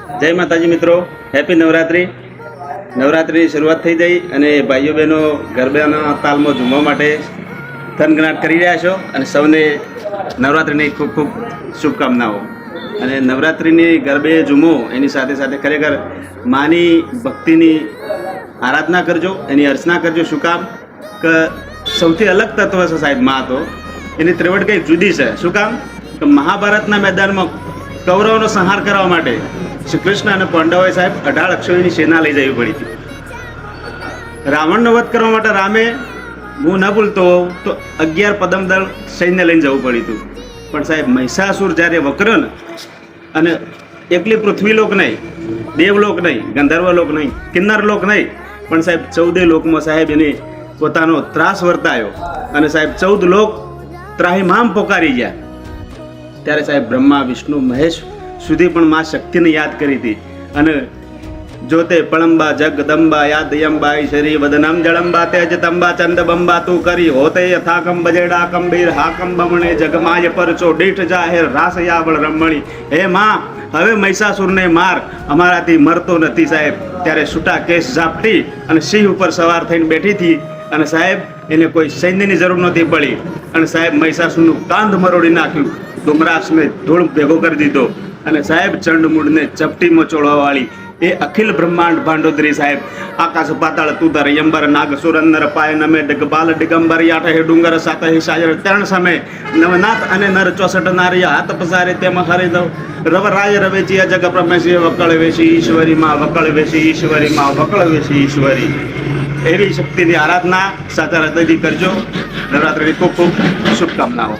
જય માતાજી મિત્રો, હેપી નવરાત્રિ. નવરાત્રિની શરૂઆત થઈ ગઈ અને ભાઈઓ બહેનો ગરબાના તાલમાં ઝૂમવા માટે થનગનાટ કરી રહ્યા છો અને સૌને નવરાત્રિની ખૂબ ખૂબ શુભકામનાઓ. અને નવરાત્રિની ગરબે ઝૂમો એની સાથે સાથે ખરેખર માની ભક્તિની આરાધના કરજો, એની અર્ચના કરજો. શું કામ કે સૌથી અલગ તત્વ છે સાહેબ મા, તો એની ત્રેવડ કંઈક જુદી છે. શું કામ કે મહાભારતના મેદાનમાં કૌરવનો સંહાર કરવા માટે શ્રી કૃષ્ણ અને પાંડવોએ સાહેબ 18 અક્ષોહિણીની સેના લઈ જવી પડી હતી. રાવણનો વધ કરવા માટે રામે, હું ન ભૂલતો તો 11 પદમદળ સૈન્ય લઈને જવું પડ્યું હતું. પણ સાહેબ મહિષાસુર જ્યારે વકર્યો ને, અને એકલી પૃથ્વીલોક નહીં, દેવલોક નહીં, ગંધર્વલોક નહીં, કિન્નરલોક નહીં, પણ સાહેબ 14 લોકમાં સાહેબ એને પોતાનો ત્રાસ વર્તાયો અને સાહેબ 14 લોક ત્રાહિમામ પોકારી ગયા. ત્યારે સાહેબ બ્રહ્મા, વિષ્ણુ, મહેશ સુધી પણ મા શક્તિને યાદ કરી હતી. અને જોતે પળંબા જગદંબા યાદયંબા ઈશ્વરી વદનમ જળંબા તેજતંબા ચંદબંબા તું કરી હોતે યથાકમ બજેડા કંબીર હાકમ બમણે જગમાય પરચો દીઠ જાહેર રાસયાવળ રમણી. હે માં, હવે મહિષાસુરને માર, અમારાથી મરતો નથી સાહેબ. ત્યારે છૂટા કેસ ઝાપટી અને સિંહ ઉપર સવાર થઈને બેઠી હતી. અને સાહેબ એને કોઈ સૈન્યની જરૂર નહોતી પડી. અને સાહેબ મહિષાસુરનું કાંધ મરોડી નાખ્યું, ડુમરાસને ધૂળ ભેગો કરી દીધો. અને સાહેબ ચંડમૂળને ચપટીમાં ચોળવાવાળી એ અખિલ બ્રહ્માંડ ભાંડોદરી સાહેબ, આકાશ પાતાળ તુતર યંબર નાગ સુરંદર પાય નમે ડગબાલ ડિગંબર યાઠ હે ડુંગર સાત હે સાજર ત્રણ સમય નવનાથ અને નર 64 નારી હાથ પસારે તેમાં હરી દવ રવરાય રવેચી જગ પ્રમેશી વકળ વેશી ઈશ્વરી માં વકળ વેશી ઈશ્વરી માં વકળ વેશી ઈશ્વરી. એવી શક્તિની આરાધના સાચા હૃદયથી કરજો. નવરાત્રિની ખૂબ ખૂબ શુભકામનાઓ.